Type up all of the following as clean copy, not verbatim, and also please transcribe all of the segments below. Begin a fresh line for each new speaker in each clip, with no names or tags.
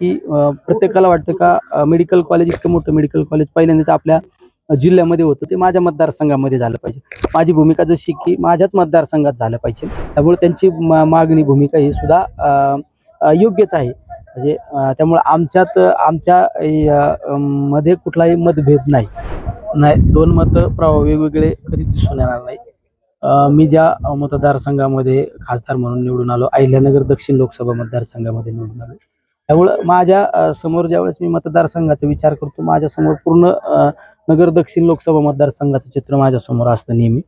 की प्रत्येकाला वाटतं का मेडिकल कॉलेज इतकं मोठं मेडिकल कॉलेज पहिल्यांदाच आपल्या जिल्ह्यामध्ये होतं, ते माझ्या मतदारसंघामध्ये झालं पाहिजे. माझी भूमिका जशी की माझ्याच मतदारसंघात झालं पाहिजे. त्यामुळे त्यांची मागणी भूमिका ही सुद्धा योग्यच आहे. म्हणजे त्यामुळे आमच्या मध्ये कुठलाही मतभेद नाही. दोन मतं वेगवेगळे कधी दिसून येणार नाही. मी ज्या मतदारसंघामध्ये खासदार म्हणून निवडून आलो, अहिल्यानगर दक्षिण लोकसभा मतदारसंघामध्ये निवडून आलो, त्यामुळं माझ्या समोर ज्यावेळेस मी मतदारसंघाचा विचार करतो, माझ्यासमोर पूर्ण नगर दक्षिण लोकसभा मतदारसंघाचं चित्र माझ्यासमोर असतं नेहमी.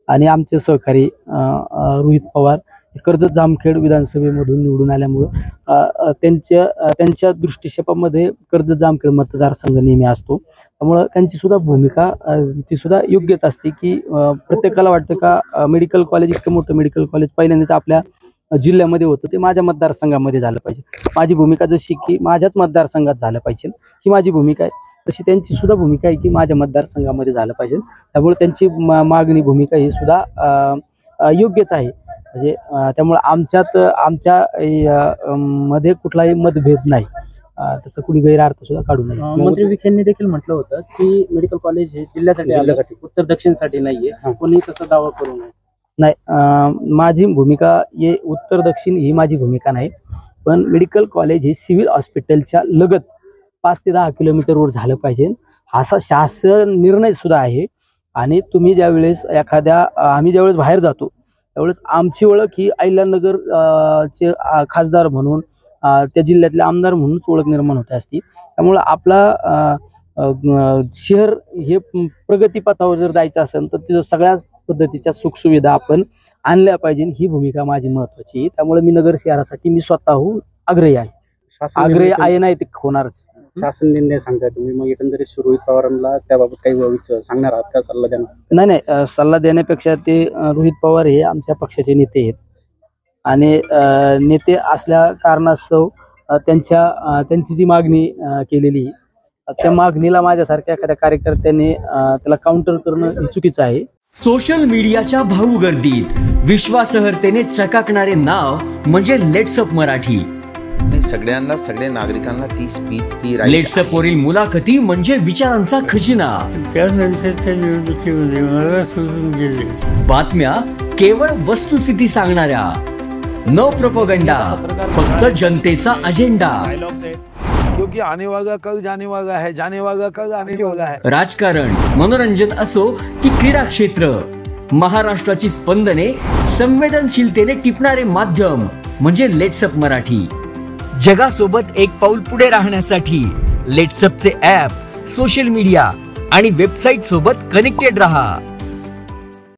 आणि आमचे सहकारी रोहित पवार कर्जत जामखेड विधानसभेमधून निवडून आल्यामुळं त्यांच्या दृष्टिक्षेपामध्ये कर्जत जामखेड मतदारसंघ नेहमी असतो. त्यामुळं त्यांची सुद्धा भूमिका ती सुद्धा योग्यच असते की प्रत्येकाला वाटतं का मेडिकल कॉलेज इतकं मोठं मेडिकल कॉलेज पहिल्यांदाच आपल्या जिल्ह्यामध्ये होतं, ते माझ्या मतदारसंघामध्ये झालं पाहिजे. माझी भूमिका जशी की माझ्याच मतदारसंघात झालं पाहिजे ही माझी भूमिका आहे, तशी त्यांची सुद्धा भूमिका आहे की माझ्या मतदारसंघामध्ये झालं पाहिजे. त्यामुळे त्यांची मागणी भूमिका ही सुद्धा योग्यच आहे. म्हणजे त्यामुळे आमच्या मध्ये कुठलाही मतभेद नाही. त्याचा कुणी गैरअर्थ सुद्धा काढू नये.
मंत्री विखेंनी देखील म्हटलं होतं की मेडिकल कॉलेज हे जिल्ह्यासाठी उत्तर दक्षिणसाठी नाहीये, कोणी तसा दावा करू नये.
नाही, माझी भूमिका हे उत्तर दक्षिण ही माझी भूमिका नाही, पण मेडिकल कॉलेज हे सिव्हिल हॉस्पिटलच्या लगत 5 ते 10 किलोमीटरवर झालं पाहिजे, असा शासन निर्णय सुद्धा आहे. आणि तुम्ही ज्यावेळेस आम्ही ज्यावेळेस बाहेर जातो त्यावेळेस आमची ओळख ही अहिल्यानगर चे खासदार म्हणून, त्या जिल्ह्यातले आमदार म्हणूनच ओळख निर्माण होते असती. त्यामुळं आपला शहर हे प्रगतीपथावर जर जायचं असेल तर तिथं सगळ्या पद्धतीच्या सुखसुविधा आपण आणल्या पाहिजे, ही भूमिका माझी महत्वाची. त्यामुळे मी नगर शहरासाठी मी स्वतःहून आग्रही आहे नाही ते होणारच.
शासन निर्णय सांगताय तुम्ही, मग एकंदरीत रोहित पवारांना त्याबाबत काही सांगणार आहात का, सल्ला देणार?
नाही, सल्ला देण्यापेक्षा ते रोहित पवार हे आमच्या पक्षाचे नेते आहेत आणि नेते असल्या कारणास्तव त्यांची जी मागणी केलेली त्या मागणीला माझ्यासारख्या एखाद्या कार्यकर्त्याने त्याला काउंटर करणं चुकीचं आहे.
सोशल मीडियाच्या भाऊ गर्दीत विश्वासार्हतेने चकाकणारे नाव म्हणजे लेट्सअप मराठी.
सगळ्या नागरिकांना ती स्पीच
लेट्सअप वरील मुलाखती म्हणजे विचारांचा खजिना.
त्यानंतरच्या निवडणुकीमध्ये मला सोडून गेले.
बातम्या केवळ वस्तुस्थिती सांगणाऱ्या, न प्रोपगंडा, फक्त जनतेचा अजेंडा.
क्योंकि आने वाला कल जाने वाला है, जाने वाला कल आने वाला है.
राजकारण, मनोरंजन असो की क्रीडा क्षेत्र, महाराष्ट्राची स्पंदने संवेदनशीलतेने टिपणारे माध्यम म्हणजे लेट्सअप मराठी. जगासोबत एक पाऊल पुढे राहण्यासाठी लेट्सअपचे ॲप, सोशल मीडिया आणि वेबसाईट सोबत कनेक्टेड रहा.